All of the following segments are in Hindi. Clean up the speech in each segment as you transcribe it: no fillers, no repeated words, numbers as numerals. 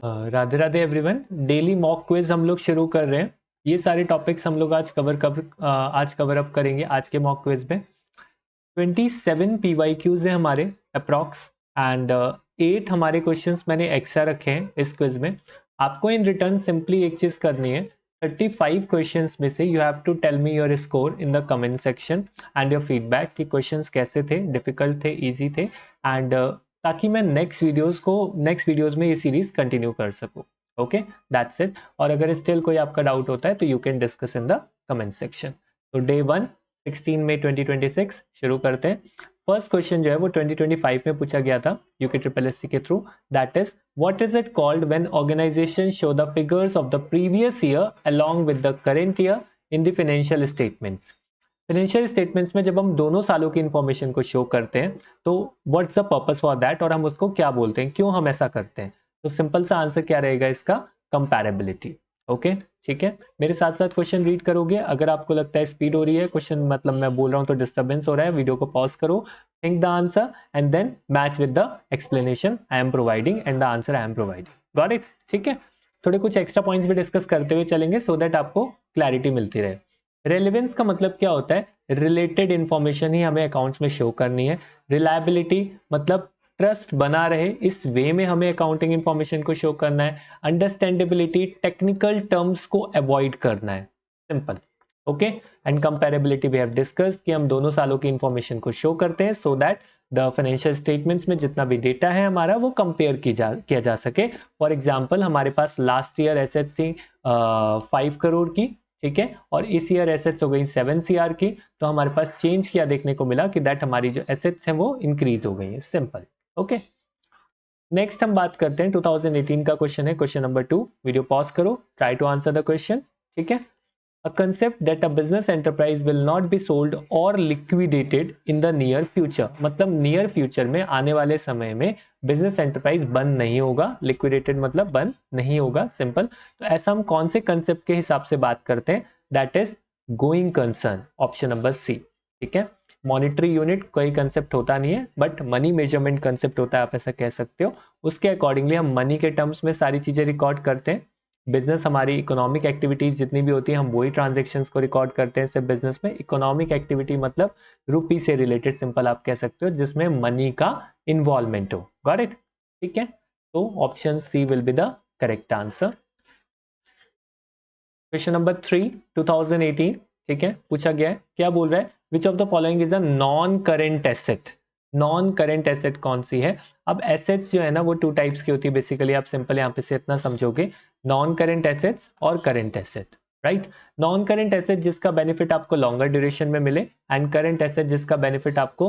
Radhe Radhe everyone. Daily mock quiz हम लोग शुरू कर रहे हैं। ये सारे टॉपिक्स हम लोग आज कवर अप करेंगे आज के मॉक क्विज में। 27 PYQs है हमारे अप्रॉक्स एंड 8 हमारे क्वेश्चंस मैंने एक्स्ट्रा रखे हैं इस क्विज में। आपको इन रिटर्न सिंपली एक चीज़ करनी है, 35 क्वेश्चंस में से you have to tell me your score in the comment section and your feedback कि क्वेश्चंस कैसे थे, डिफिकल्ट थे, इजी थे, एंड ताकि मैं नेक्स्ट वीडियोस में ये सीरीज कंटिन्यू कर सकूँ। Okay, that's it. और अगर स्टिल कोई आपका डाउट होता है तो you can discuss in the comment section. तो डे 1 16 मई 2026 शुरू करते हैं। फर्स्ट क्वेश्चन जो है वो 2025 में पूछा गया था UKSSC के through. That is, what is it called when organisation show the figures of the previous year along with the current year in the financial statements. Financial statements में जब हम दोनों सालों की इंफॉर्मेशन को शो करते हैं तो what's the purpose for that, और हम उसको क्या बोलते हैं, क्यों हम ऐसा करते हैं। तो सिंपल सा आंसर क्या रहेगा इसका, कंपैरेबिलिटी। ओके, ठीक है। मेरे साथ साथ क्वेश्चन रीड करोगे। अगर आपको लगता है स्पीड हो रही है क्वेश्चन, मतलब मैं बोल रहा हूँ तो डिस्टर्बेंस हो रहा है, वीडियो को पॉज करो, think the answer and then match with the explanation I am providing and the answer I am providing. Got it? ठीक है। थोड़े कुछ एक्स्ट्रा पॉइंट्स भी डिस्कस करते हुए चलेंगे सो दैट आपको क्लैरिटी मिलती रहे। रेलिवेंस का मतलब क्या होता है, रिलेटेड इंफॉर्मेशन ही हमें अकाउंट्स में शो करनी है। रिलायबिलिटी मतलब ट्रस्ट बना रहे, इस वे में हमें अकाउंटिंग इंफॉर्मेशन को शो करना है। अंडरस्टैंडेबिलिटी, टेक्निकल टर्म्स को अवॉइड करना है, simple. Okay, and comparability we have discussed कि हम दोनों सालों की इंफॉर्मेशन को शो करते हैं so that the financial statements में जितना भी डेटा है हमारा वो कंपेयर किया जा सके। फॉर एग्जाम्पल, हमारे पास लास्ट ईयर एसेट्स थी 5 करोड़ की, ठीक है, और इस ईयर एसेट्स हो गई 7 CR की। तो हमारे पास चेंज क्या देखने को मिला कि दैट हमारी जो एसेट्स हैं वो इंक्रीज हो गई हैं, सिंपल। ओके, नेक्स्ट हम बात करते हैं 2018 का क्वेश्चन है, क्वेश्चन नंबर 2। वीडियो पॉज करो, try to answer the question, ठीक है। A concept that a business enterprise will not be sold or liquidated in the near future, मतलब नियर फ्यूचर में, आने वाले समय में बिजनेस एंटरप्राइज बंद नहीं होगा। लिक्विडेटेड मतलब बंद नहीं होगा, सिंपल। तो ऐसा हम कौन से कंसेप्ट के हिसाब से बात करते हैं, that is going concern, option number C, ठीक है। मॉनिटरी यूनिट कोई कंसेप्ट होता नहीं है, बट मनी मेजरमेंट कंसेप्ट होता है, आप ऐसा कह सकते हो। उसके अकॉर्डिंगली हम मनी के टर्म्स में सारी चीजें रिकॉर्ड करते हैं। बिजनेस, हमारी इकोनॉमिक एक्टिविटीज जितनी भी होती है हम वही ट्रांजेक्शन्स को रिकॉर्ड करते हैं सिर्फ बिजनेस में। इकोनॉमिक एक्टिविटी मतलब रुपी से रिलेटेड, सिंपल आप कह सकते हो, जिसमें मनी का इन्वॉल्वमेंट हो। Got it? ठीक है, तो option C will be the correct answer. Question number 3 2018, ठीक है, पूछा गया है, क्या बोल रहा है, विच of the following is a non current asset. Non current asset कौन सी है। अब एसेट्स जो है ना वो 2 टाइप्स की होती है बेसिकली, आप सिंपल यहाँ पे से इतना समझोगे, नॉन करेंट एसेट्स और current asset, right. Non current asset जिसका बेनिफिट आपको लॉन्गर ड्यूरेशन में मिले, एंड करेंट एसेट जिसका बेनिफिट आपको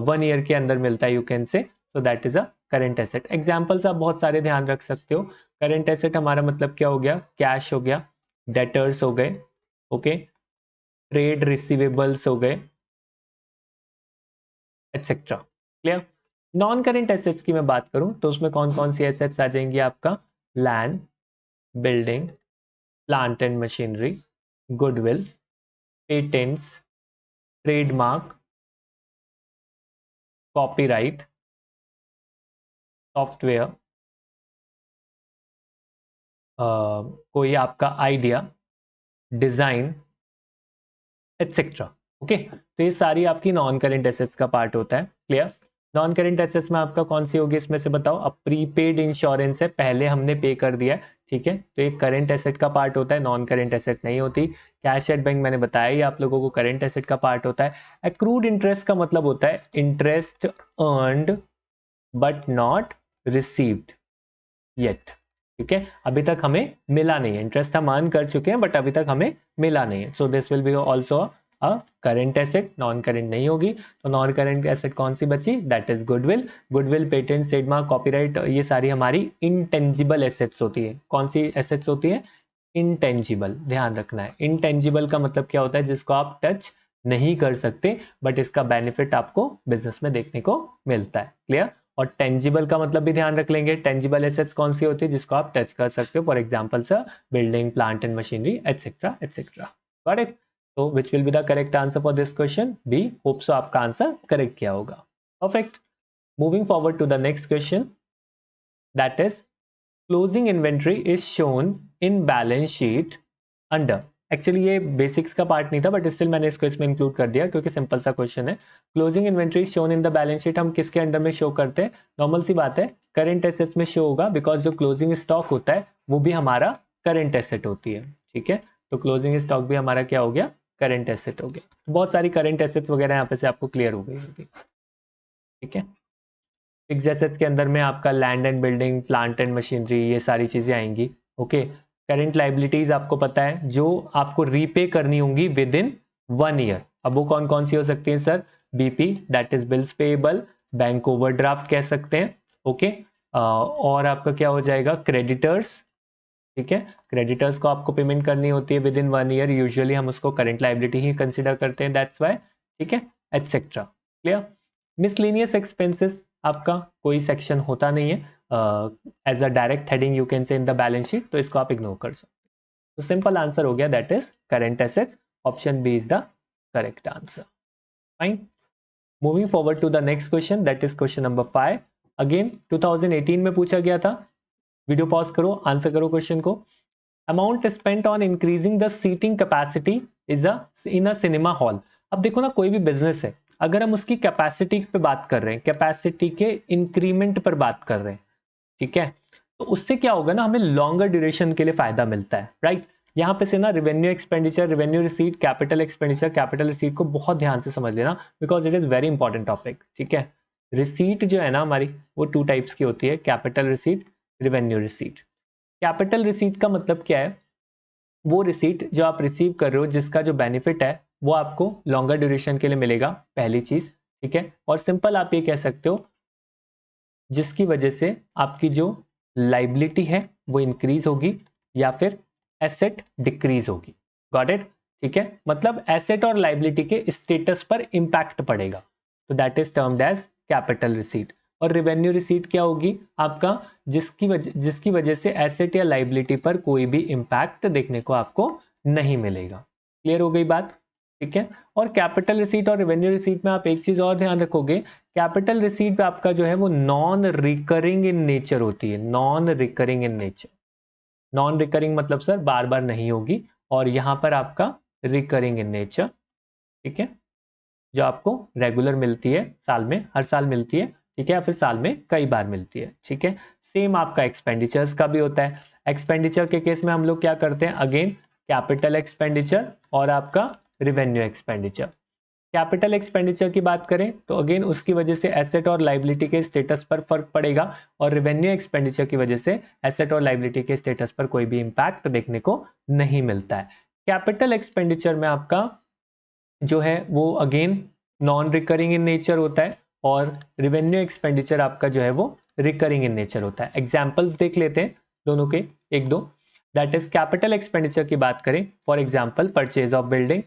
1 ईयर के अंदर मिलता है, यू कैन से, so that is a current asset. Examples आप बहुत सारे ध्यान रख सकते हो। करेंट एसेट हमारा मतलब क्या हो गया, कैश हो गया, डेटर्स हो गए, ओके, ट्रेड रिसीवेबल्स हो गए, etcetera. Clear? Non current assets की मैं बात करूं तो उसमें कौन कौन सी एसेट्स आ जाएंगी, आपका land, building, plant and machinery, goodwill, patents, trademark, copyright, software, कोई आपका आइडिया, डिजाइन, एटसेट्रा। ओके, तो ये सारी आपकी नॉन करेंट एसेट्स का पार्ट होता है। क्लियर? नॉन करेंट एसेट्स में आपका कौन सी होगी इसमें से बताओ। अब प्रीपेड इंश्योरेंस है, पहले हमने पे कर दिया है, ठीक है, तो ये करेंट एसेट का पार्ट होता है, नॉन करेंट एसेट नहीं होती। कैश एट बैंक मैंने बताया ही आप लोगों को, करेंट एसेट का पार्ट होता है। एक्रूड इंटरेस्ट का मतलब होता है interest earned but not received yet, ठीक है, अभी तक हमें मिला नहीं है। इंटरेस्ट हम अर्न कर चुके हैं बट अभी तक हमें मिला नहीं है, so this will be also a current asset, non current नहीं होगी। तो नॉन करेंट एसेट कौन सी बची, that is goodwill. Goodwill, patent, trademark, copyright, ये सारी हमारी इंटेंजिबल एसेट्स होती है। कौन सी एसेट्स होती है, इंटेंजिबल, ध्यान रखना है। इंटेंजिबल का मतलब क्या होता है, जिसको आप टच नहीं कर सकते बट इसका बेनिफिट आपको बिजनेस में देखने को मिलता है। क्लियर? और टेंजिबल का मतलब भी ध्यान रख लेंगे। टेंजिबल एसेट्स कौन सी होती है, जिसको आप टच कर सकते हो, for example sir building, plant and machinery, etcetera etcetera. Got it? तो which will be the correct answer for this question, B. Hope so आपका आंसर करेक्ट किया होगा। Perfect. Moving forward to the next question, that is closing inventory is shown in balance sheet under, actually ये बेसिक्स का पार्ट नहीं था बट स्टिल मैंने इसको इसमें इंक्लूड कर दिया क्योंकि सिंपल सा क्वेश्चन है। Closing inventory shown in the balance sheet हम किसके अंडर में शो करते हैं? नॉर्मल सी बात है, करंट एसेट्स में शो होगा, बिकॉज जो क्लोजिंग स्टॉक होता है वो भी हमारा करंट एसेट होती है। ठीक है, तो क्लोजिंग स्टॉक भी हमारा क्या हो गया? करंट एसेट हो गया। तो बहुत सारी करंट एसेट्स वगैरह यहाँ पे से आपको क्लियर हो गई होगी। ठीक है, फिक्स्ड एसेट्स के अंदर में आपका land and building, plant and machinery, ये सारी चीजें आएंगी। ओके, करंट लाइबिलिटीज आपको पता है जो आपको रीपे करनी होंगी विद इन 1 ईयर। अब वो कौन कौन सी हो सकती है sir? BP that is bills payable, bank overdraft कह सकते हैं। ओके, और आपका क्या हो जाएगा? क्रेडिटर्स। ठीक है, क्रेडिटर्स को आपको पेमेंट करनी होती है विद इन 1 ईयर, यूजुअली हम उसको करंट लाइबिलिटी ही कंसिडर करते हैं, दैट्स वाई। ठीक है, एटसेट्रा। क्लियर? मिसलेनियस एक्सपेंसेस आपका कोई सेक्शन होता नहीं है, as a direct heading you can say in the balance sheet, तो इसको आप इग्नोर कर सकते हैं। तो सिंपल आंसर हो गया, that is current assets, option B is the correct answer. Fine, moving forward to the next question, that is question number 5। Again 2018 में पूछा गया था। वीडियो पॉज करो, आंसर करो क्वेश्चन को। Amount spent on increasing the seating capacity is in a cinema hall. अब देखो ना, कोई भी बिजनेस है, अगर हम उसकी कैपेसिटी पे बात कर रहे हैं, कैपेसिटी के इंक्रीमेंट पर बात कर रहे हैं, ठीक है, तो उससे क्या होगा ना, हमें लॉन्गर ड्यूरेशन के लिए फायदा मिलता है, राइट। यहाँ पे से ना revenue expenditure, revenue receipt, capital expenditure, capital receipt को बहुत ध्यान से समझ लेना, because it is very important topic. ठीक है, रिसीट जो है ना हमारी, वो 2 टाइप्स की होती है, capital receipt, revenue receipt. Capital receipt का मतलब क्या है? वो रिसीट जो आप रिसीव कर रहे हो, जिसका जो बेनिफिट है वो आपको लॉन्गर ड्यूरेशन के लिए मिलेगा, पहली चीज। ठीक है, और सिंपल आप ये कह सकते हो, जिसकी वजह से आपकी जो लाइबिलिटी है वो इंक्रीज होगी या फिर एसेट डिक्रीज होगी। Got it? ठीक है, मतलब एसेट और लाइबिलिटी के स्टेटस पर इंपैक्ट पड़ेगा, तो that is termed as capital receipt. और रेवेन्यू रिसीट क्या होगी आपका? जिसकी वजह से एसेट या लाइबिलिटी पर कोई भी इंपैक्ट देखने को आपको नहीं मिलेगा। क्लियर हो गई बात? ठीक है, और कैपिटल रिसीट और रेवेन्यू रिसीट में आप एक चीज और ध्यान रखोगे, कैपिटल रिसीट पे आपका जो है वो नॉन रिकरिंग इन नेचर होती है, non recurring in nature. Non recurring मतलब सर बार बार नहीं होगी, और यहां पर आपका रिकरिंग इन नेचर। ठीक है, जो आपको रेगुलर मिलती है, साल में हर साल मिलती है, ठीक है, या फिर साल में कई बार मिलती है। ठीक है, सेम आपका एक्सपेंडिचर्स का भी होता है। एक्सपेंडिचर के केस में हम लोग क्या करते हैं? अगेन कैपिटल एक्सपेंडिचर और आपका रेवेन्यू एक्सपेंडिचर। कैपिटल एक्सपेंडिचर की बात करें तो अगेन उसकी वजह से एसेट और लाइबिलिटी के स्टेटस पर फर्क पड़ेगा, और रेवेन्यू एक्सपेंडिचर की वजह से एसेट और लाइबिलिटी के स्टेटस पर कोई भी इंपैक्ट देखने को नहीं मिलता है। कैपिटल एक्सपेंडिचर में आपका जो है वो again non recurring in nature होता है, और रेवेन्यू एक्सपेंडिचर आपका जो है वो रिकरिंग इन नेचर होता है। एग्जाम्पल्स देख लेते हैं दोनों के एक दो। दैट इज कैपिटल एक्सपेंडिचर की बात करें, for example purchase of building,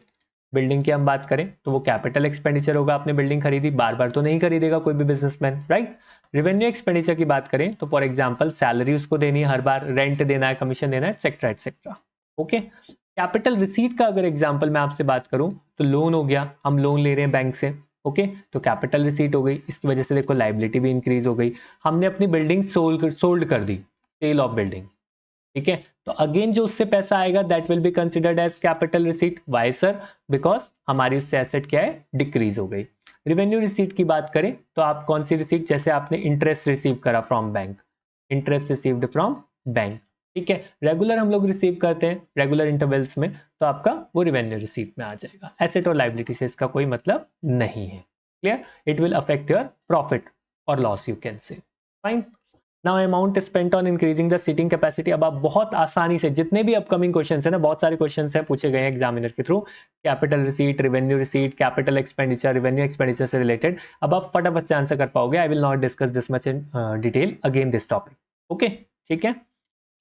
building की हम बात करें तो वो कैपिटल एक्सपेंडिचर होगा, आपने बिल्डिंग खरीदी, बार बार तो नहीं खरीदेगा कोई भी बिजनेसमैन, राइट। रेवेन्यू एक्सपेंडिचर की बात करें तो फॉर एग्जांपल सैलरी उसको देनी है हर बार, रेंट देना है, कमीशन देना है, etcetera etcetera. Okay, capital receipt का अगर एग्जांपल मैं आपसे बात करूं तो लोन हो गया, हम लोन ले रहे हैं बैंक से, ओके, तो कैपिटल रिसीट हो गई, इसकी वजह से देखो लाइबिलिटी भी इंक्रीज हो गई, हमने अपनी बिल्डिंग सोल्ड कर दी, सेल ऑफ बिल्डिंग, ठीक है, तो अगेन जो उससे पैसा आएगा that will be considered as capital receipt. Why sir? Because हमारी उससे एसेट क्या है? डिक्रीज हो गई। रेवेन्यू रिसीट की बात करें तो आप कौन सी रिसीट? जैसे आपने इंटरेस्ट रिसीव करा from bank, interest received from bank, ठीक है, रेगुलर हम लोग रिसीव करते हैं रेगुलर इंटरवल्स में, तो आपका वो रेवेन्यू रिसीट में आ जाएगा। एसेट और लाइबिलिटी से इसका कोई मतलब नहीं है। Clear? It will affect your profit और loss, you can say. Fine, now amount spent on increasing the seating capacity. अब आप बहुत आसानी से, जितने भी अपकमिंग क्वेश्चंस है ना, बहुत सारे क्वेश्चंस हैं पूछे गए हैं एग्जामिनर के through, capital receipt, revenue receipt, capital expenditure, revenue expenditure से रिलेटेड, अब आप फटाफट से आंसर कर पाओगे। I will not discuss this much in detail again this topic. Okay, ठीक है,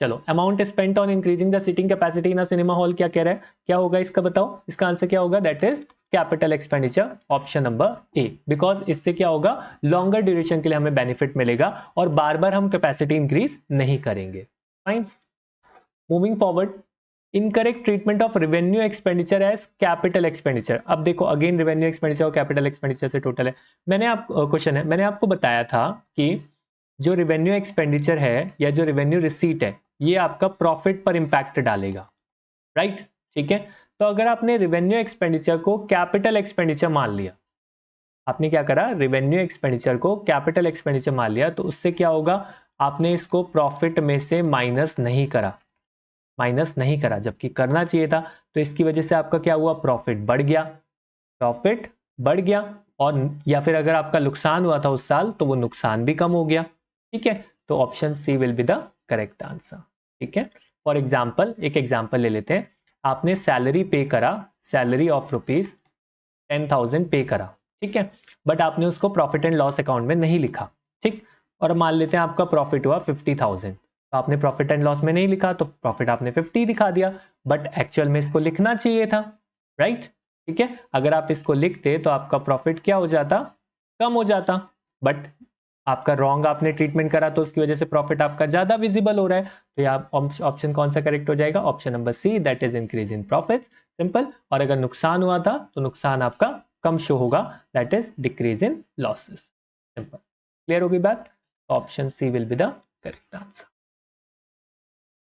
चलो, amount spent on increasing the seating capacity in a cinema hall क्या कह रहा है? क्या होगा इसका बताओ? इसका आंसर क्या होगा? That is capital expenditure, option number A, because इससे क्या होगा? लॉन्गर ड्यूरेशन के लिए हमें बेनिफिट मिलेगा और बार बार हम कैपेसिटी इंक्रीज नहीं करेंगे। Fine, moving forward, incorrect treatment of revenue expenditure as capital expenditure. अब देखो अगेन रेवेन्यू एक्सपेंडिचर और कैपिटल एक्सपेंडिचर से टोटल है। मैंने आपको बताया था कि जो रेवेन्यू एक्सपेंडिचर है या जो रेवेन्यू रिसीट है ये आपका प्रॉफिट पर इंपैक्ट डालेगा, राइट। ठीक है, तो अगर आपने रेवेन्यू एक्सपेंडिचर को कैपिटल एक्सपेंडिचर मान लिया, आपने क्या करा, रेवेन्यू एक्सपेंडिचर को कैपिटल एक्सपेंडिचर मान लिया, तो उससे क्या होगा, आपने इसको प्रॉफिट में से माइनस नहीं करा, जबकि करना चाहिए था। तो इसकी वजह से आपका क्या हुआ, प्रॉफिट बढ़ गया, और या फिर अगर आपका नुकसान हुआ था उस साल तो वो नुकसान भी कम हो गया। ठीक है, तो option C will be the correct answer. ठीक है, फॉर एग्जाम्पल एक एग्जाम्पल ले लेते हैं। आपने सैलरी पे करा, सैलरी ऑफ ₹10,000 पे करा, ठीक है, बट आपने उसको प्रॉफिट एंड लॉस अकाउंट में नहीं लिखा। ठीक, और मान लेते हैं आपका प्रॉफिट हुआ 50,000, तो आपने प्रॉफिट एंड लॉस में नहीं लिखा, तो प्रॉफिट आपने 50 दिखा दिया, बट एक्चुअल में इसको लिखना चाहिए था, राइट। ठीक है, अगर आप इसको लिखते तो आपका प्रॉफिट क्या हो जाता, कम हो जाता, बट आपका रॉन्ग आपने ट्रीटमेंट करा तो उसकी वजह से प्रॉफिट आपका ज्यादा विजिबल हो रहा है। तो यहाँ ऑप्शन कौन सा करेक्ट हो जाएगा, option number C, that is increase in profits, simple. और अगर नुकसान हुआ था तो नुकसान आपका कम शो होगा, that is decrease in losses, simple. Clear होगी बात, option C will be the correct answer.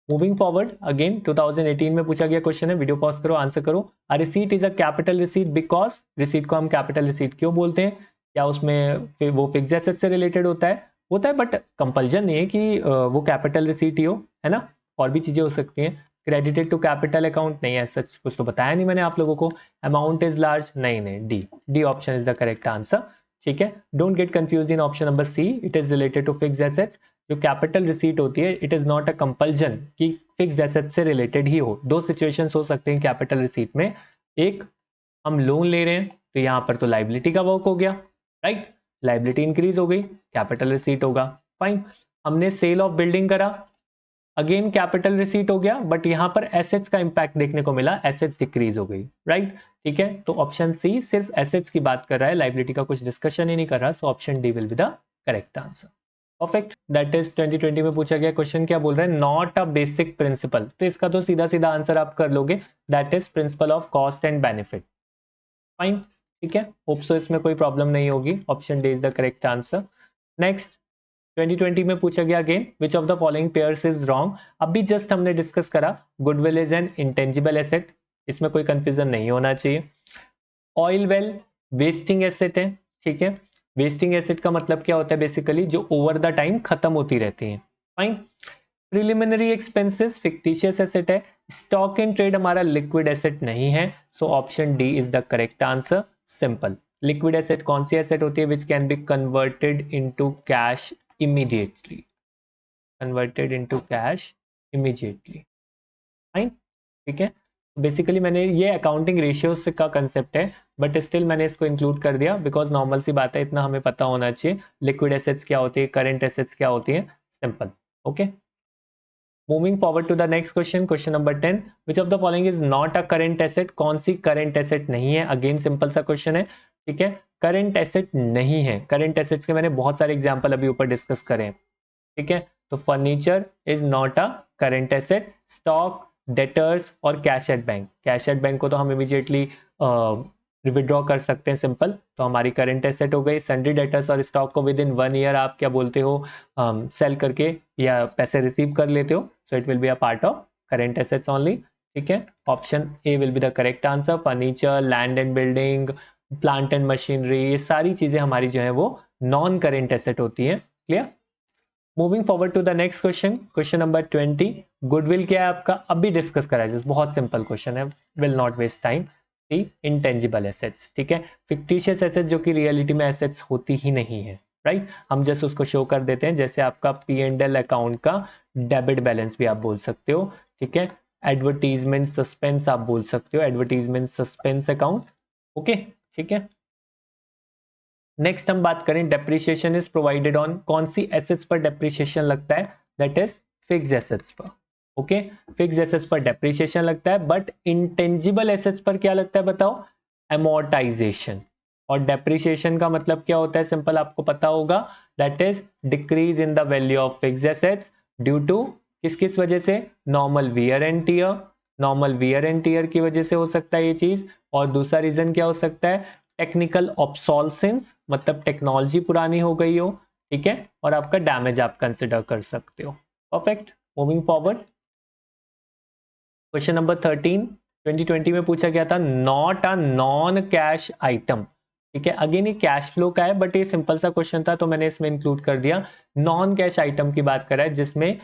Moving forward again 2018 में पूछा गया क्वेश्चन है, वीडियो पॉज करो, आंसर करो। A receipt is a capital receipt because, receipt को हम कैपिटल रिसीट क्यों बोलते हैं, क्या उसमें वो फिक्स एसेट से रिलेटेड होता है, बट कंपल्जन नहीं है कि वो कैपिटल रिसीट ही हो, है ना, और भी चीजें हो सकती हैं। क्रेडिटेड टू कैपिटल अकाउंट नहीं है, सच कुछ तो बताया नहीं मैंने आप लोगों को। अमाउंट इज लार्ज, नहीं, D option is the correct answer. ठीक है, don't get confuse in option number C, it is related to fix assets. जो कैपिटल रिसीट होती है, it is not a compulsion कि फिक्स एसेट से रिलेटेड ही हो। दो सिचुएशंस हो सकते हैं कैपिटल रिसीट में, एक हम लोन ले रहे हैं तो यहां पर तो लाइबिलिटी का वर्क हो गया, राइट, लाइबिलिटी इंक्रीज हो गई, कैपिटल रिसीट होगा, फाइन। हमने सेल ऑफ बिल्डिंग करा, अगेन कैपिटल रिसीट हो गया, बट यहां पर एसेट्स का इंपैक्ट देखने को मिला, एसेट्स डिक्रीज हो गई, राइट। ठीक है, तो ऑप्शन सी सिर्फ एसेट्स की बात कर रहा है, लाइबिलिटी का कुछ डिस्कशन ही नहीं कर रहा, so option D will be the correct answer. Perfect, that is 2020 में पूछा गया क्वेश्चन, क्या बोल रहे हैं, नॉट अ बेसिक प्रिंसिपल, तो इसका तो सीधा सीधा आंसर आप कर लोगे, that is principle of cost and benefit, fine. ठीक है, होप सो इसमें कोई प्रॉब्लम नहीं होगी, option D is the correct answer. Next 2020 में पूछा गया again, which of the following pairs is wrong. अभी जस्ट हमने डिस्कस करा, goodwill is an intangible asset, इसमें कोई कंफ्यूजन नहीं होना चाहिए। ऑयल वेल वेस्टिंग एसेट है, ठीक है, वेस्टिंग एसेट का मतलब क्या होता है, बेसिकली जो ओवर द टाइम खत्म होती रहती है, fine. Preliminary expenses fictitious asset है। स्टॉक इन ट्रेड हमारा लिक्विड एसेट नहीं है, so option D is the correct answer, simple. Liquid asset कौन सी एसेट होती है, which can be converted into cash immediately, converted into cash immediately, fine. ठीक है, बेसिकली मैंने ये अकाउंटिंग रेशियोज का कंसेप्ट है, बट स्टिल मैंने इसको इंक्लूड कर दिया बिकॉज नॉर्मल सी बात है, इतना हमें पता होना चाहिए लिक्विड एसेट्स क्या होती है, करंट एसेट्स क्या होती है, simple. Okay, moving forward to the next question, question number 10, which of the following is not a current asset, कौन सी करंट एसेट नहीं है, अगेन सिंपल सा क्वेश्चन है। ठीक है, करंट एसेट नहीं है, करंट एसेट्स के मैंने बहुत सारे एग्जांपल अभी ऊपर डिस्कस करे हैं। ठीक है, तो furniture is not a current asset, stock, debtors और cash at bank, cash at bank को तो हम इमीडिएटली विड्रॉ कर सकते हैं, सिंपल, तो हमारी करंट एसेट हो गई। सन्ड्री डेटर्स और स्टॉक को विद इन 1 ईयर आप क्या बोलते हो, सेल करके या पैसे रिसीव कर लेते हो, so it will be a part of current assets only. ठीक है, option A will be the correct answer. Furniture, land and building, plant and machinery, ये सारी चीजें हमारी जो है वो नॉन करेंट एसेट होती हैं, clear. Moving forward to the next question, question number 20, goodwill क्या है आपका, अभी डिस्कस करा है, बहुत सिंपल क्वेश्चन है, will not waste time. Intangible assets, ठीक है, फिक्टिशियस एसेट्स जो कि रियलिटी में एसेट्स होती ही नहीं है, राइट, हम जस्ट उसको शो कर देते हैं, जैसे आपका P&L अकाउंट का डेबिट बैलेंस भी आप बोल सकते हो, ठीक है, एडवर्टीजमेंट सस्पेंस आप बोल सकते हो, एडवर्टीजमेंट सस्पेंस अकाउंट, ओके। ठीक है, नेक्स्ट हम बात करें, डेप्रिसिएशन इज प्रोवाइडेड ऑन, कौन सी एसेट्स पर डेप्रिसिएशन लगता है, दैट इज फिक्स एसेट्स पर, ओके, फिक्स एसेट्स पर डेप्रिसिएशन लगता है, बट इंटेंजिबल एसेट्स पर क्या लगता है बताओ, एमोर्टाइजेशन। और डेप्रिसिएशन का मतलब क्या होता है, सिंपल आपको पता होगा, that is decrease in the value of fix assets due to किस किस वजह से, normal wear and tear, normal wear and tear की वजह से हो सकता है ये चीज, और दूसरा रीजन क्या हो सकता है, टेक्निकल ऑब्सोल्सेंस, मतलब टेक्नोलॉजी पुरानी हो गई हो, ठीक है, और आपका डैमेज आप कंसिडर कर सकते हो। Perfect, moving forward. Question number 13 2020 में पूछा गया था, not a non cash item. ठीक है, अगेन ये कैश फ्लो का है बट ये सिंपल सा क्वेश्चन था तो मैंने इसमें इंक्लूड कर दिया। नॉन कैश आइटम की बात कर रहा है जिसमें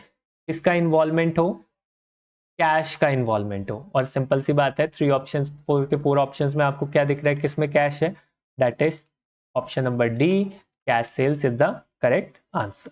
इसका इन्वॉल्वमेंट हो, कैश का इन्वॉल्वमेंट हो। और सिंपल सी बात है, 3 ऑप्शंस, 4 के 4 ऑप्शंस में आपको क्या दिख रहा है, किसमें कैश है? That is option number D, cash sales is the correct answer.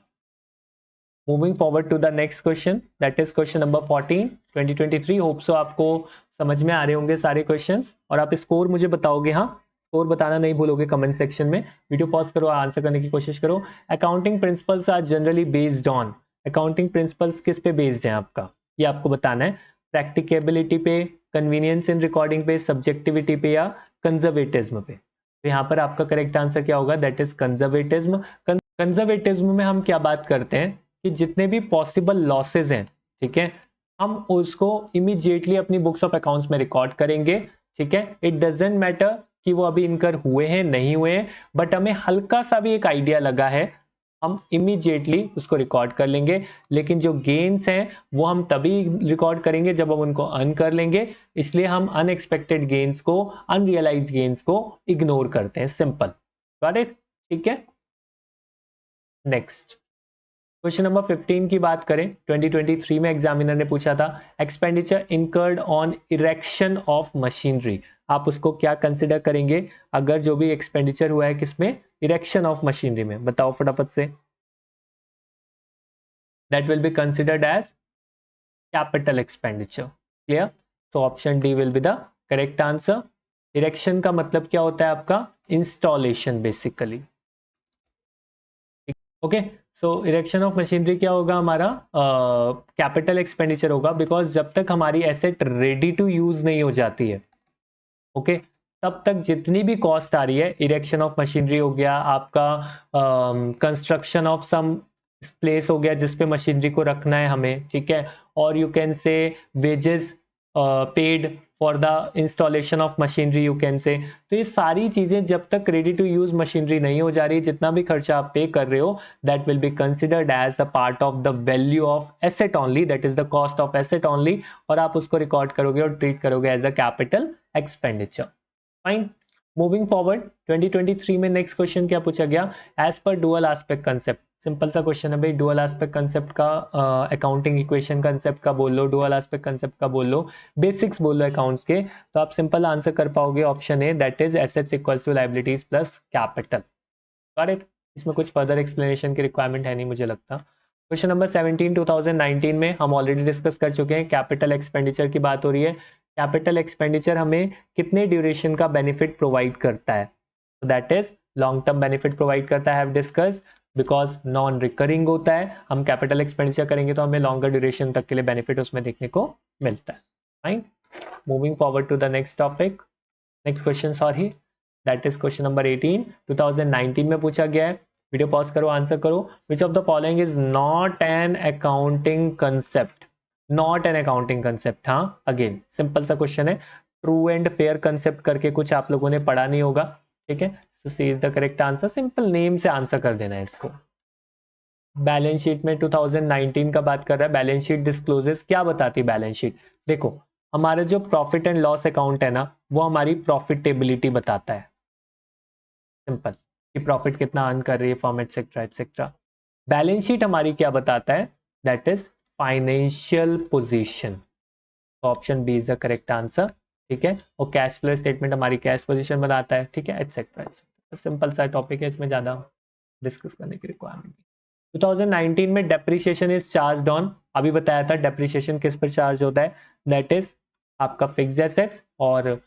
Moving forward to the next question, that is question number 14 2023। Hope so आपको समझ में आ रहे होंगे सारे क्वेश्चंस, और आप स्कोर मुझे बताओगे। हाँ, स्कोर बताना नहीं भूलोगे कमेंट सेक्शन में। वीडियो पॉज करो, आंसर करने की कोशिश करो। Accounting principles are generally based on, accounting principles किस पे बेस्ड हैं आपका, ये आपको बताना है। प्रैक्टिकेबिलिटी पे, कन्वीनियंस इन रिकॉर्डिंग पे, सब्जेक्टिविटी पे, या कंजर्वेटिज्म पे। तो यहाँ पर आपका करेक्ट आंसर क्या होगा? That is conservatism. कंजर्वेटिज्म में हम क्या बात करते हैं कि जितने भी पॉसिबल लॉसेज हैं, ठीक है, हम उसको इमीडिएटली अपनी बुक्स ऑफ अकाउंट्स में रिकॉर्ड करेंगे। ठीक है, इट डजेंट मैटर कि वो अभी इनकर हुए हैं नहीं हुए हैं, बट हमें हल्का सा भी एक आइडिया लगा है, हम इमीडिएटली उसको रिकॉर्ड कर लेंगे। लेकिन जो गेन्स हैं वो हम तभी रिकॉर्ड करेंगे जब हम उनको अर्न कर लेंगे, इसलिए हम अनएक्सपेक्टेड गेन्स को, अनरियलाइज्ड गेन्स को इग्नोर करते हैं। Simple, got it? ठीक है, नेक्स्ट क्वेश्चन नंबर 15 की बात करें, 2023 में एग्जामिनर ने पूछा था, expenditure incurred on erection of machinery. आप उसको क्या कंसिडर करेंगे अगर जो भी एक्सपेंडिचर हुआ है किसमें? इरेक्शन ऑफ मशीनरी में। बताओ फटाफट से। That will be considered as capital expenditure. Clear? तो option D will be the correct answer. Erection का मतलब क्या होता है आपका? Installation basically. Okay, so erection of machinery क्या होगा हमारा? कैपिटल एक्सपेंडिचर होगा, बिकॉज जब तक हमारी एसेट रेडी टू यूज नहीं हो जाती है, ओके, तब तक जितनी भी कॉस्ट आ रही है, इरेक्शन ऑफ मशीनरी हो गया आपका, कंस्ट्रक्शन ऑफ सम प्लेस हो गया जिसपे मशीनरी को रखना है हमें, ठीक है, और यू कैन से wages paid for the installation of machinery, you can से। तो ये सारी चीजें जब तक रेडी टू यूज मशीनरी नहीं हो जा रही, जितना भी खर्चा आप पे कर रहे हो, that will be considered as a part of the value of asset only, that is the cost of asset only, और आप उसको रिकॉर्ड करोगे और ट्रीट करोगे as a capital expenditure. Fine, moving forward, 2023 में नेक्स्ट क्वेश्चन क्या पूछा गया? As per dual aspect concept. Simple सा क्वेश्चन है भाई, डुअल एस्पेक्ट कंसेप्ट का, अकाउंटिंग इक्वेशन कंसेप्ट का बोल लो, डुअल एस्पेक्ट कंसेप्ट का बोल लो, बेसिक्स बोल लो अकाउंट्स के, तो आप सिंपल आंसर कर पाओगे option A, that is assets equals to liabilities plus capital. Got it? इसमें कुछ फर्दर एक्सप्लेनेशन की रिक्वायरमेंट है नहीं मुझे लगता। क्वेश्चन नंबर 17 2019 में हम ऑलरेडी डिस्कस कर चुके हैं, कैपिटल एक्सपेंडिचर की बात हो रही है। कैपिटल एक्सपेंडिचर हमें कितने ड्यूरेशन का बेनिफिट प्रोवाइड करता है? तो that is long term benefit provide करता है, have discuss, because non recurring होता है। हम कैपिटल एक्सपेंडिचर करेंगे तो हमें लॉन्गर ड्यूरेशन तक के लिए बेनिफिट उसमें देखने को मिलता है। Fine, moving forward to the next topic, next question, sorry, that is question number 18 2019 में पूछा गया है। वीडियो पॉज करो, आंसर करो। विच of the following is not an accounting concept? Not an accounting concept, हाँ, अगेन सिंपल सा क्वेश्चन है। ट्रू एंड फेयर कंसेप्ट करके कुछ आप लोगों ने पढ़ा नहीं होगा, ठीक है, तो C is the correct answer. Simple name से आंसर कर देना है इसको। बैलेंस शीट में 2019 का बात कर रहा है, बैलेंस शीट डिस्क्लोजेस क्या बताती है बैलेंस शीट? देखो, हमारा जो प्रॉफिट एंड लॉस अकाउंट है ना, वो हमारी प्रॉफिटेबिलिटी बताता है। सिंपल, कि प्रॉफिट कितना अर्न कर रही है form, etcetera etcetera. Balance sheet हमारी क्या बताता है? That is financial position. Option B is the correct answer, ठीक है, और कैश फ्लो स्टेटमेंट हमारी कैश पोजीशन बताता है, ठीक है, एटसेट्रा एटसेट्रा। सिंपल सा टॉपिक है, इसमें ज्यादा डिस्कस करने की रिक्वायरमेंट। 2019 में डेप्रिसिएशन इज चार्ज ऑन, अभी बताया था डेप्रिसिएशन किस पर चार्ज होता है, दैट इज आपका फिक्स्ड एसेट्स, और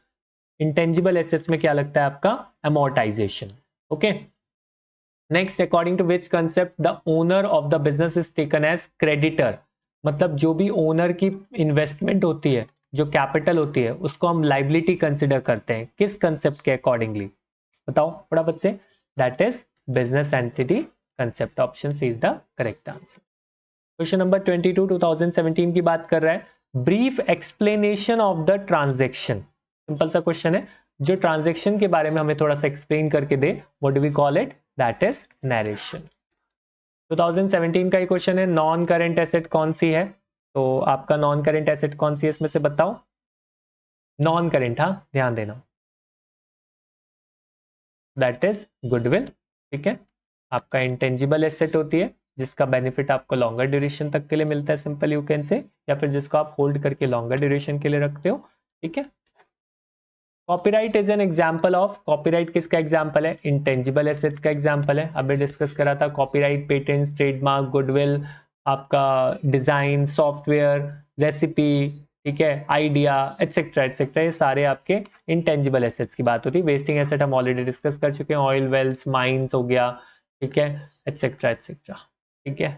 इंटेंजिबल एसेट्स में क्या लगता है आपका? Amortisation. Okay, next, according to which concept the owner of the business is taken as creditor? मतलब जो भी ओनर की इन्वेस्टमेंट होती है, जो कैपिटल होती है, उसको हम लाइबिलिटी कंसिडर करते हैं, किस कंसेप्ट के अकॉर्डिंगली? बताओ फटाफट से। That is business entity concept, option C is the correct answer. Question number 22 2017 की बात कर रहा है, brief explanation of the transaction. Simple सा क्वेश्चन है, जो ट्रांजेक्शन के बारे में हमें थोड़ा सा एक्सप्लेन करके दे, what do we call it? That is narration. 2017 का ही क्वेश्चन है, नॉन करेंट एसेट कौन सी है? तो आपका नॉन करेंट एसेट कौन सी है इसमें से बताओ। नॉन करेंट, हाँ ध्यान देना, दैट इज गुडविल। ठीक है, आपका इंटेंजिबल एसेट होती है जिसका बेनिफिट आपको लॉन्गर ड्यूरेशन तक के लिए मिलता है, सिंपल यू कैन से, या फिर जिसको आप होल्ड करके लॉन्गर ड्यूरेशन के लिए रखते हो। ठीक है, copyright is an example of, copyright किसका एग्जाम्पल है? इंटेंजिबल एसेट्स का एग्जाम्पल है। अभी डिस्कस करा था कॉपीराइट, पेटेंट्स, ट्रेडमार्क, गुडविल, आपका डिजाइन, सॉफ्टवेयर, रेसिपी, ठीक है, आइडिया, एटसेट्रा एटसेट्रा, ये सारे आपके इंटेंजिबल एसेट्स की बात होती है। वेस्टिंग एसेट हम ऑलरेडी डिस्कस कर चुके हैं, ऑयल वेल्स, माइंस हो गया, ठीक है, एटसेट्रा एटसेट्रा। ठीक है,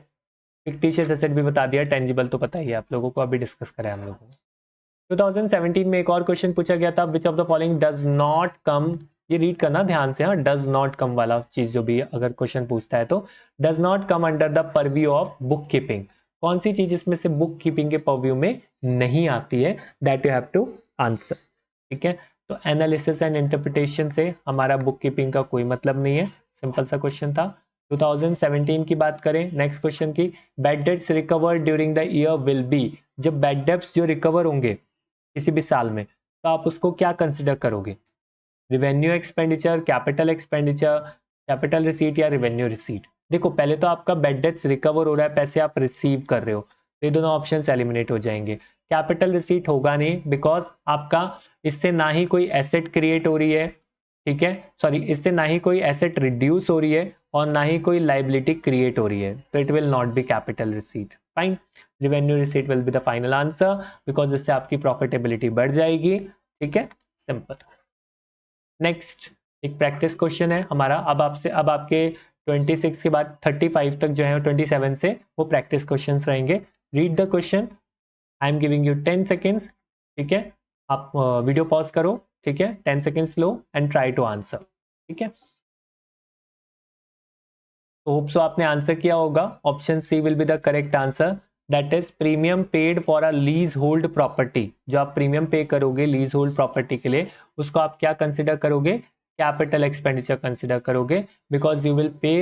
फिक्टिशियस एसेट भी बता दिया, टेंजिबल तो पता ही है आप लोगों को, अभी डिस्कस करा है हम लोगों ने। 2017 में एक और क्वेश्चन पूछा गया था, विच of the following does not come, ये रीड करना ध्यान से, हाँ, डज नॉट कम वाला चीज जो भी अगर क्वेश्चन पूछता है तो, does not come under the purview of book keeping, कौन सी चीज इसमें से बुक कीपिंग के परव्यू में नहीं आती है, that you have to answer. ठीक है, तो एनालिसिस एंड इंटरप्रिटेशन से हमारा बुक कीपिंग का कोई मतलब नहीं है, सिंपल सा क्वेश्चन था। 2017 की बात करें, नेक्स्ट क्वेश्चन की, bad debts recover during the year will be, जब बैड डेट्स जो रिकवर होंगे किसी भी साल में तो आप उसको क्या कंसिडर करोगे? Revenue expenditure, capital expenditure, capital receipt या रिवेन्यू रिसीट? देखो पहले तो आपका बैड डेट्स रिकवर हो रहा है, पैसे आप रिसीव कर रहे हो, तो ये दोनों ऑप्शन एलिमिनेट हो जाएंगे। कैपिटल रिसीट होगा नहीं, बिकॉज आपका इससे ना ही कोई एसेट क्रिएट हो रही है, ठीक है, सॉरी, इससे ना ही कोई एसेट रिड्यूस हो रही है और ना ही कोई लाइबिलिटी क्रिएट हो रही है, तो it will not B capital receipt. Fine, revenue receipt will be the final answer, because इससे आपकी प्रॉफिटेबिलिटी बढ़ जाएगी। ठीक है, सिंपल। नेक्स्ट एक प्रैक्टिस क्वेश्चन है हमारा, अब आपसे, अब आपके 26 के बाद 35 तक जो है 27 से वो प्रैक्टिस क्वेश्चंस रहेंगे। Read the question, I am giving you 10 seconds. ठीक है, आप वीडियो पॉज करो, ठीक है, 10 सेकेंड्स लो एंड ट्राई टू आंसर। ठीक है, तो होप सो आपने आंसर किया होगा। Option C will be the correct answer, that is premium paid for a leasehold property. जो आप प्रीमियम पे करोगे लीज होल्ड प्रॉपर्टी के लिए, उसको आप क्या कंसिडर करोगे? कैपिटल एक्सपेंडिचर कंसिडर करोगे, because you will pay,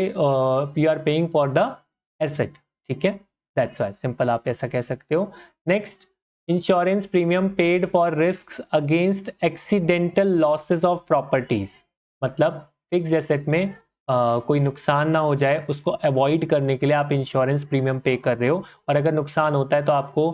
you are paying for the asset. ठीक है, दैट्स वाई, सिंपल आप ऐसा कह सकते हो। Next, insurance premium paid for risk against accidental losses of properties, मतलब फिक्स एसेट में कोई नुकसान ना हो जाए उसको अवॉइड करने के लिए आप इंश्योरेंस प्रीमियम पे कर रहे हो, और अगर नुकसान होता है तो आपको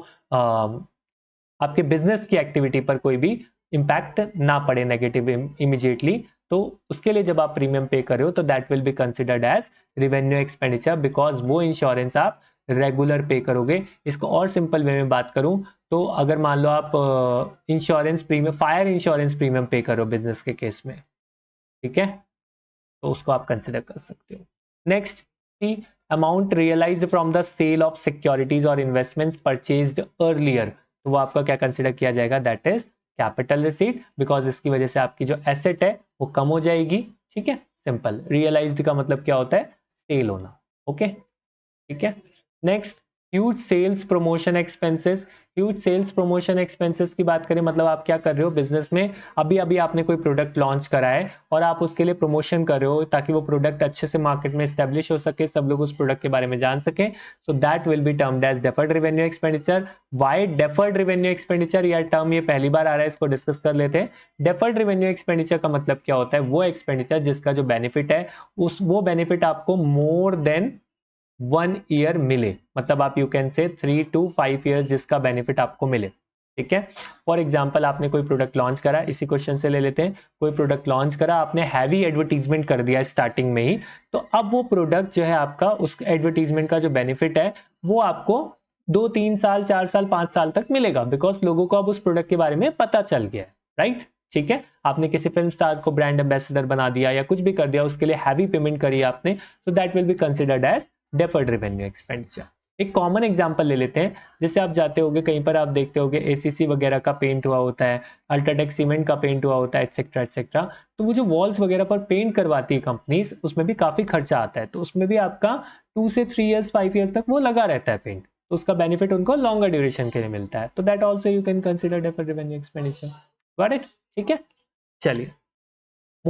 आपके बिजनेस की एक्टिविटी पर कोई भी इम्पैक्ट ना पड़े नेगेटिव इमीडिएटली, तो उसके लिए जब आप प्रीमियम पे कर रहे हो तो that will be considered as revenue expenditure, because वो इंश्योरेंस आप रेगुलर पे करोगे। इसको और सिंपल वे में बात करूं तो अगर मान लो आप insurance premium, fire insurance premium पे करो बिजनेस के केस में, ठीक है, तो उसको आप कंसिडर कर सकते हो। Next, C amount realised from the sale of securities और इन्वेस्टमेंट्स परचेज्ड अर्लियर, तो वो आपका क्या कंसिडर किया जाएगा? That is capital receipt, because इसकी वजह से आपकी जो एसेट है वो कम हो जाएगी। ठीक है, सिंपल। रियलाइज्ड का मतलब क्या होता है? सेल होना। ओके, ठीक है। Next, huge sales promotion expenses. Huge sales promotion expenses की बात करें, मतलब आप क्या कर रहे हो बिजनेस में, अभी अभी आपने कोई प्रोडक्ट लॉन्च करा है और आप उसके लिए प्रमोशन कर रहे हो ताकि वो प्रोडक्ट अच्छे से मार्केट में एस्टेब्लिश हो सके, सब लोग उस प्रोडक्ट के बारे में जान सके, so that will be termed as deferred revenue expenditure. Why deferred revenue expenditure? यह टर्म ये पहली बार आ रहा है, इसको डिस्कस कर लेते हैं। डेफर्ड रेवेन्यू एक्सपेंडिचर का मतलब क्या होता है? वो एक्सपेंडिचर जिसका जो बेनिफिट है उस वो बेनिफिट आपको मोर देन 1 ईयर मिले, मतलब आप यू कैन से 3 to 5 ईयर्स जिसका बेनिफिट आपको मिले। ठीक है, फॉर एग्जाम्पल आपने कोई प्रोडक्ट लॉन्च करा, इसी क्वेश्चन से ले लेते हैं, कोई प्रोडक्ट लॉन्च करा, आपने हैवी एडवर्टीजमेंट कर दिया स्टार्टिंग में ही, तो अब वो प्रोडक्ट जो है आपका, उस एडवर्टीजमेंट का जो बेनिफिट है वो आपको 2-3 साल 4 साल 5 साल तक मिलेगा, बिकॉज लोगों को अब उस प्रोडक्ट के बारे में पता चल गया है, राइट। ठीक है, आपने किसी फिल्म स्टार को ब्रांड एम्बेसडर बना दिया या कुछ भी कर दिया, उसके लिए हैवी पेमेंट करी आपने, तो that will be considered as deferred revenue expenditure. एक कॉमन एग्जांपल ले लेते हैं, जैसे आप जाते होगे कहीं पर, आप देखते होगे एसीसी वगैरह का पेंट हुआ होता है, अल्ट्राटेक सीमेंट का पेंट हुआ होता है, एटसेट्रा एटसेट्रा, तो वो जो वॉल्स वगैरह पर पेंट करवाती है कंपनीज, उसमें भी काफी खर्चा आता है, तो उसमें भी आपका 2 से 3 ईयर्स 5 ईयर्स तक वो लगा रहता है पेंट, तो उसका बेनिफिट उनको लॉन्गर ड्यूरेशन के लिए मिलता है, तो that also you can consider deferred revenue expenditure. Got it? ठीक है, चलिए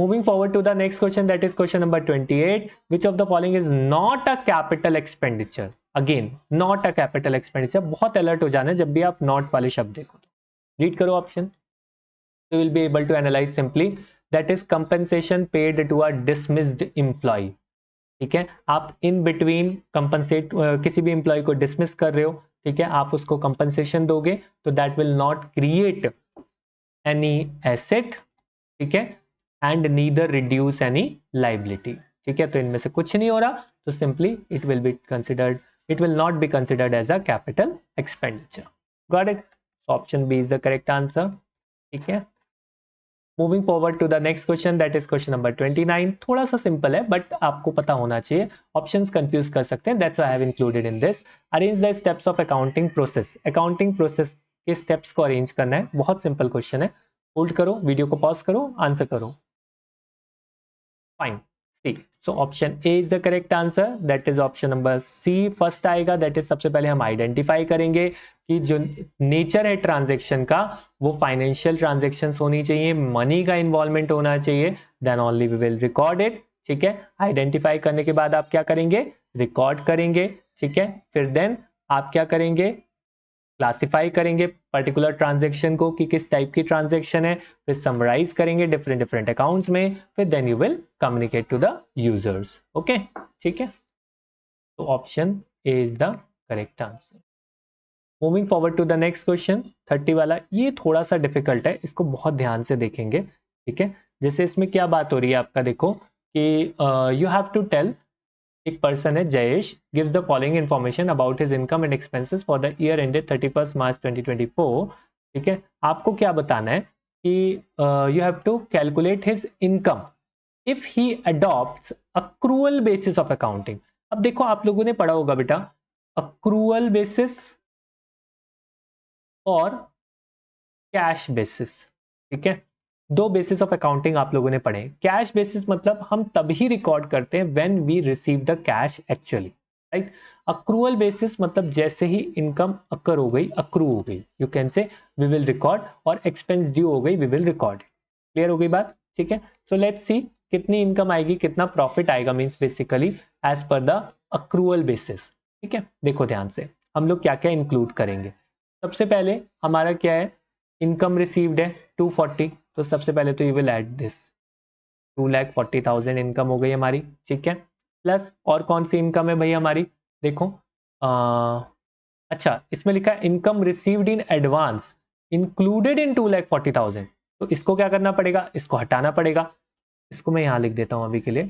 Moving forward to the next question, that is question number 28. Which of the following is not a capital expenditure? Again, not a capital expenditure. बहुत अलर्ट हो जाना जब भी आप not वाले शब्द देखो तो रीड करो option. You will be able to analyze simply. That is compensation paid to a dismissed employee. ठीक है, आप इन बिटवीन कंपनसेट किसी भी एम्प्लॉय को डिसमिस कर रहे हो, ठीक है, आप उसको कंपनसेशन दोगे तो that will not create any asset, ठीक है, and neither reduce any liability. ठीक है, तो इनमें से कुछ नहीं हो रहा, तो simply it will be considered, it will not be considered as a capital expenditure. Got it? Option B is the correct answer. ठीक है, moving forward to the next question, that is question number 29. थोड़ा सा सिंपल है बट आपको पता होना चाहिए, ऑप्शंस कंफ्यूज कर सकते हैं, that's why I have included in this. Arrange the steps of accounting process. Accounting process के स्टेप्स को अरेंज करना है, बहुत सिंपल क्वेश्चन है. होल्ड करो, वीडियो को पॉज करो, आंसर करो. Fine, C. So option A is the correct answer, that is option number C first आएगा. दैट इज सबसे पहले हम आइडेंटिफाई करेंगे कि जो नेचर है ट्रांजैक्शन का वो फाइनेंशियल ट्रांजैक्शंस होनी चाहिए, मनी का इन्वॉल्वमेंट होना चाहिए, then only we will record it. ठीक है, आइडेंटिफाई करने के बाद आप क्या करेंगे? रिकॉर्ड करेंगे. ठीक है, फिर देन आप क्या करेंगे? क्लासिफाई करेंगे पर्टिकुलर ट्रांजैक्शन को कि किस टाइप की ट्रांजैक्शन है, फिर समराइज करेंगे डिफरेंट अकाउंट्स में, फिर then you will communicate to the users. Okay, ठीक है, तो option A is the correct answer. Moving forward to the next question 30 वाला, ये थोड़ा सा डिफिकल्ट है, इसको बहुत ध्यान से देखेंगे. ठीक है, जैसे इसमें क्या बात हो रही है आपका, देखो कि यू हैव टू टेल, एक पर्सन है Jayesh, gives the following information about his income and expenses for the year ended 31 March 2024. ठीक है, आपको क्या बताना है कि you have to calculate his income if he adopts accrual basis of accounting. अब देखो आप लोगों ने पढ़ा होगा बेटा, अक्रूअल बेसिस और कैश बेसिस. ठीक है, दो बेसिस ऑफ अकाउंटिंग आप लोगों ने पढ़े. कैश बेसिस मतलब हम तभी रिकॉर्ड करते हैं when we receive the cash actually, right. Accrual basis मतलब जैसे ही इनकम अकर हो गई, अक्रू हो गई, you can say we will record, और एक्सपेंस ड्यू हो गई, वी विल रिकॉर्ड. क्लियर हो गई बात? ठीक है, सो लेट्स सी कितनी इनकम आएगी, कितना प्रॉफिट आएगा, means basically as per the accrual basis. ठीक है, देखो ध्यान से हम लोग क्या क्या इंक्लूड करेंगे. सबसे पहले हमारा क्या है, इनकम रिसीव्ड है 240, तो सबसे पहले तो you will add this 2,40,000 income हो गई हमारी. ठीक है, प्लस और कौन सी इनकम है भाई हमारी, देखो अच्छा इसमें लिखा है income received in advance included in 2,40,000, तो इसको क्या करना पड़ेगा, इसको हटाना पड़ेगा. इसको मैं यहाँ लिख देता हूँ अभी के लिए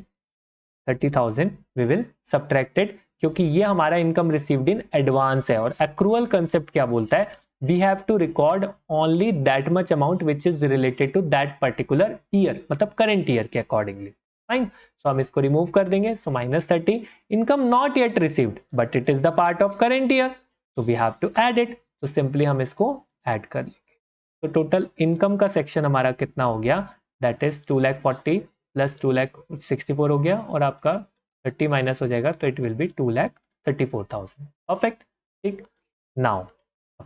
30,000 वी विल सब्ट्रैक्टेड, क्योंकि ये हमारा इनकम रिसीव्ड इन एडवांस है. और एक्रूअल कंसेप्ट क्या बोलता है, we have to record only that much amount which is related to that particular year, मतलब current year के accordingly. Fine, so हम इसको remove कर देंगे. So -30, income not yet received but it is the part of current year, so we have to add it. तो simply हम इसको add कर लेंगे. तो total income का section हमारा कितना हो गया, that is 2,40,000 plus 2,64,000 हो गया, और आपका 30 माइनस हो जाएगा, तो it will be 2,34,000. परफेक्ट. ठीक, नाउ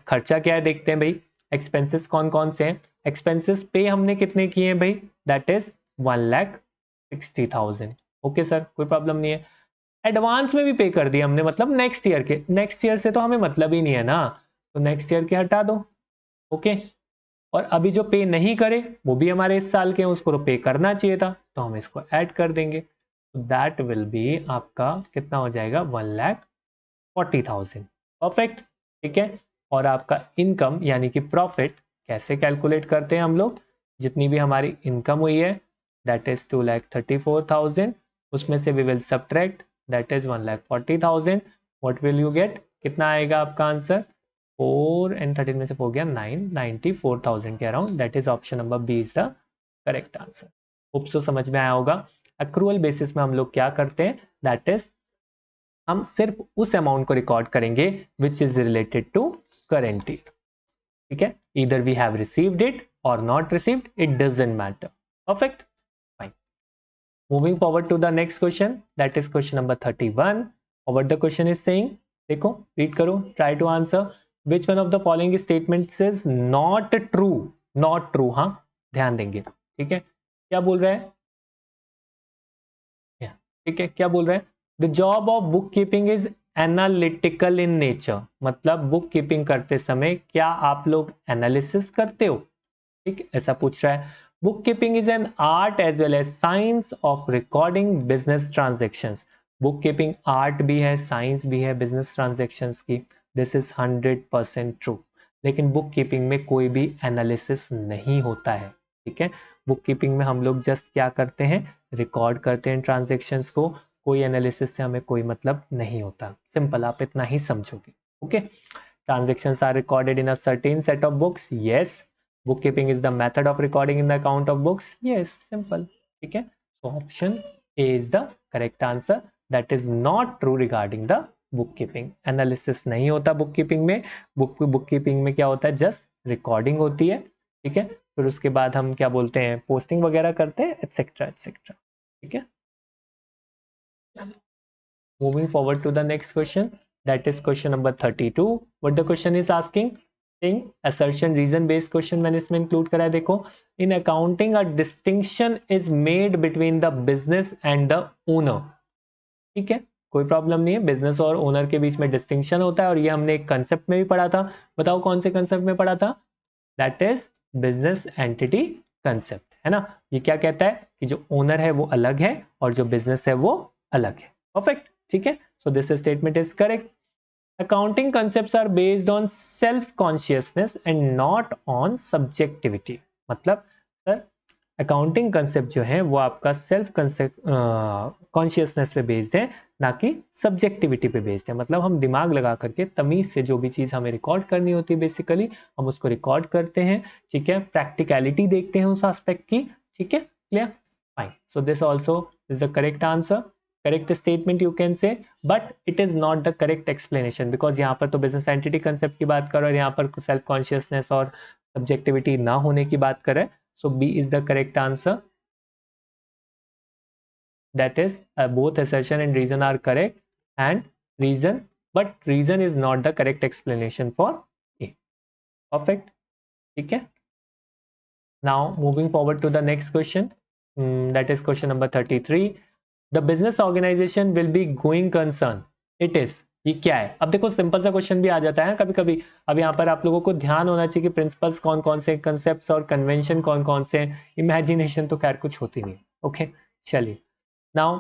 खर्चा क्या है देखते हैं भाई. एक्सपेंसेस कौन कौन से हैं, एक्सपेंसेस पे हमने कितने किए हैं भाई, दैट इज 1,60,000. ओके सर, कोई प्रॉब्लम नहीं है. एडवांस में भी पे कर दिया हमने, मतलब नेक्स्ट ईयर के, नेक्स्ट ईयर से तो हमें मतलब ही नहीं है ना, तो नेक्स्ट ईयर के हटा दो. ओके, और अभी जो पे नहीं करे वो भी हमारे इस साल के हैं, उसको तो पे करना चाहिए था, तो हम इसको ऐड कर देंगे. दैट विल बी आपका कितना हो जाएगा, 1,40,000. परफेक्ट. ठीक है, और आपका इनकम यानी कि प्रॉफिट कैसे कैलकुलेट करते हैं हम लोग, जितनी भी हमारी इनकम हुई है दैट इज 2,34,000, उसमें से we will subtract that is 1,40,000. What will you get, कितना आएगा आपका आंसर, 4 and 13 में से 4 गया 9, 94,000 के अराउंड. That is option number B is the correct answer. Hope so समझ में आया होगा. एक्रूअल बेसिस में हम लोग क्या करते हैं, दैट इज हम सिर्फ उस अमाउंट को रिकॉर्ड करेंगे which is related to current year. ठीक है, either we have received it or not received, it doesn't matter. Perfect. Fine. Moving forward to the next question, that is question number 31. और what the question is saying, देखो read करो, try to answer. Which one of the following statements is not true? Not true, हाँ ध्यान देंगे. ठीक है, क्या बोल रहा है, ठीक है, क्या बोल रहा है, the job of book keeping is analytical in nature, मतलब बुक कीपिंग करते समय क्या आप लोग एनालिसिस करते हो, ठीक, ऐसा पूछ रहा है। Bookkeeping is an art as well as science of recording business transactions, bookkeeping art भी है, साइंस भी है बिजनेस ट्रांजेक्शंस की, दिस इज 100% ट्रू। लेकिन बुक कीपिंग में कोई भी एनालिसिस नहीं होता है, ठीक है, बुक कीपिंग में हम लोग जस्ट क्या करते हैं, रिकॉर्ड करते हैं ट्रांजेक्शंस को, कोई एनालिसिस से हमें कोई मतलब नहीं होता, सिंपल, आप इतना ही समझोगे। Okay, transactions are recorded in a certain set of books, yes, bookkeeping is the method of recording in the account of books, yes, simple, ठीक है, so option A is the correct answer, that is not true regarding the bookkeeping, analysis नहीं होता bookkeeping में, bookkeeping में क्या होता है, just recording होती है, ठीक है, फिर उसके बाद हम क्या बोलते हैं, पोस्टिंग वगैरह करते हैं, एटसेट्रा एटसेट्रा, ठीक है। Moving forward to the next question, that is question number 32, what the question is asking, assertion reason based question मैंने इसमें इंक्लूड करा है, देखो, in accounting a distinction is made between the business and the owner, ठीक है, कोई प्रॉब्लम नहीं है, बिजनेस और ओनर के बीच में डिस्टिंक्शन होता है, और ये हमने एक कंसेप्ट में भी पढ़ा था, बताओ कौन से कंसेप्ट में पढ़ा था, that is business entity concept, है ना, ये क्या कहता है कि जो ओनर है वो अलग है और जो बिजनेस है वो अलग है, परफेक्ट, ठीक है, so this statement is correct. Accounting concepts are based on self consciousness and not on subjectivity, मतलब सर अकाउंटिंग कंसेप्ट जो है वो आपका सेल्फ कॉन्शियसनेस पे बेस्ड है, ना कि सब्जेक्टिविटी पे बेस्ड है, मतलब हम दिमाग लगा करके तमीज से जो भी चीज हमें रिकॉर्ड करनी होती है बेसिकली हम उसको रिकॉर्ड करते हैं, ठीक है, प्रैक्टिकलिटी देखते हैं उस एस्पेक्ट की, ठीक है, clear, fine, so this also is the correct answer, correct statement you can से, but it is not the correct explanation, because यहाँ पर तो बिजनेस एंटिटी कंसेप्ट की बात कर रहे हैं, यहाँ पर सेल्फ कॉन्शियसनेस और सब्जेक्टिविटी ना होने की बात करें, so B is the correct answer, that is both assertion and reason are correct, and reason, but reason is not the correct explanation for A, perfect, ठीक है। Now moving forward to the next question, that is question number 33, the business organization will be going concern, it is, ये क्या है, अब देखो सिंपल सा क्वेश्चन भी आ जाता है कभी कभी, अब यहाँ पर आप लोगों को ध्यान होना चाहिए कि प्रिंसिपल्स कौन कौन से, कंसेप्ट्स और कन्वेंशन कौन कौन से, इमेजिनेशन तो खैर कुछ होती नहीं, ओके, चलिए, नाउ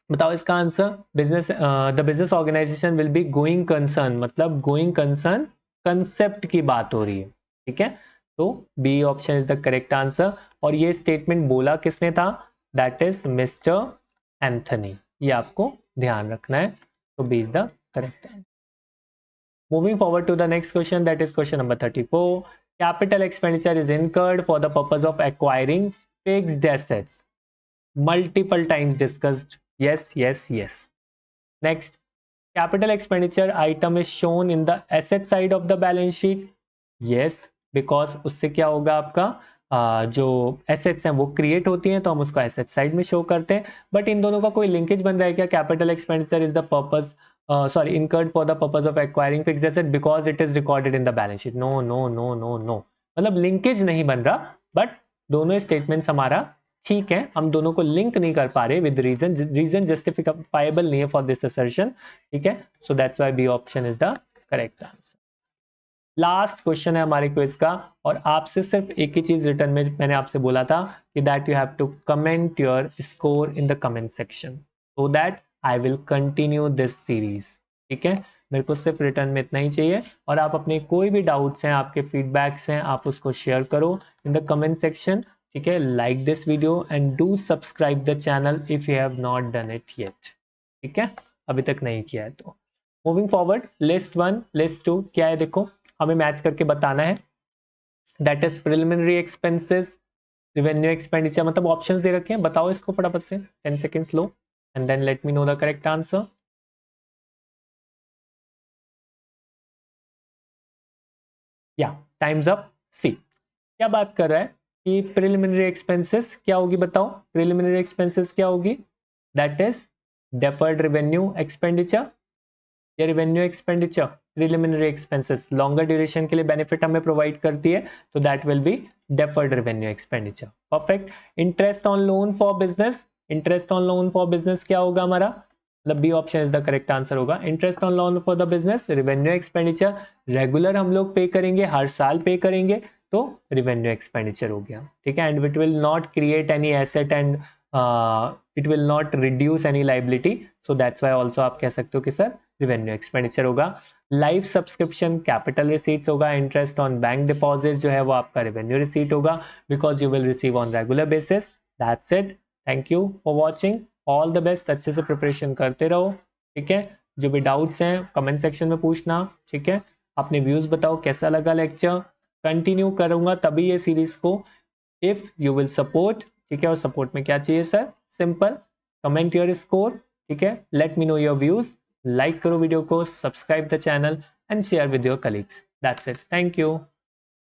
बताओ इसका answer, business the business organisation will be going concern, मतलब गोइंग कंसर्न कंसेप्ट की बात हो रही है, ठीक है, तो B option is the correct answer, और ये स्टेटमेंट बोला किसने था, दैट इज मिस्टर एंथनी, ये आपको ध्यान रखना है, तो B is the correct answer. Moving forward to the next question, that is question number 34, capital expenditure is incurred for the purpose of acquiring fixed assets, multiple times discussed, yes, yes, yes. Next, capital expenditure item is shown in the asset side of the balance sheet, yes, because उससे क्या होगा आपका जो एसेट्स हैं वो क्रिएट होती हैं तो हम उसको एसेट साइड में शो करते हैं, बट इन दोनों का कोई लिंकेज बन रहा है क्या, capital expenditure is the purpose, sorry, incurred for the purpose of acquiring fixed asset because it is recorded in the balance sheet, no no no no no, मतलब लिंकेज नहीं बन रहा, बट दोनों स्टेटमेंट्स हमारा ठीक है, हम दोनों को लिंक नहीं कर पा रहे विद रीजन, रीजन जस्टिफाइबल नहीं है फॉर दिस असर्शन, ठीक है, so that's why B option is the correct answer. Last question है हमारे क्विज का, और आपसे सिर्फ एक ही चीज रिटर्न में मैंने आपसे बोला था कि that you have to comment your score in the comment section so that I will continue this series, ठीक है, मेरे को सिर्फ रिटर्न में इतना ही चाहिए, और आप अपने कोई भी डाउट्स हैं, आपके फीडबैक्स हैं, आप उसको शेयर करो इन द कमेंट सेक्शन, ठीक है, like this video and do subscribe the channel if you have not done it yet, ठीक है, अभी तक नहीं किया है तो। मूविंग फॉरवर्ड, लिस्ट 1 लिस्ट 2 क्या है, देखो हमें मैच करके बताना है, that is preliminary expenses, revenue expenditure, मतलब ऑप्शंस दे रखे हैं, बताओ इसको फटाफट से, 10 सेकेंड्स लो and then let me know the correct answer. या टाइम्स अप, सी क्या बात कर रहा है कि प्रिलिमिनरी एक्सपेंसेस क्या होगी, बताओ प्रिलिमिनरी एक्सपेंसेस क्या होगी, that is deferred revenue expenditure या revenue expenditure, preliminary expenses longer duration के लिए बेनिफिट हमें प्रोवाइड करती है, तो that will be deferred revenue expenditure, perfect. Interest on loan for business, interest on loan for business क्या होगा हमारा, मतलब B option is the correct answer होगा। Interest on loan for the business revenue expenditure, regular हम लोग पे करेंगे, हर साल पे करेंगे तो रेवेन्यू एक्सपेंडिचर हो गया, ठीक है। And it will not create any asset and it will not reduce any liability, so that's why also आप कह सकते हो कि सर रेवेन्यू एक्सपेंडिचर होगा। लाइफ सब्सक्रिप्शन कैपिटल रिसीट्स होगा। इंटरेस्ट ऑन बैंक डिपॉजिट जो है वो आपका रेवेन्यू रिसीट होगा because you will receive on regular basis. That's it, thank you for watching, all the best, अच्छे से प्रिपरेशन करते रहो, ठीक है। जो भी डाउट्स हैं कमेंट सेक्शन में पूछना, ठीक है। अपने व्यूज बताओ कैसा लगा लेक्चर, कंटिन्यू करूंगा तभी ये सीरीज को, इफ यू विल सपोर्ट, ठीक है। और सपोर्ट में क्या चाहिए sir, simple, comment your score, ठीक है, late me know your views, like करो वीडियो को, subscribe the channel and share with your colleagues, that's it, thank you.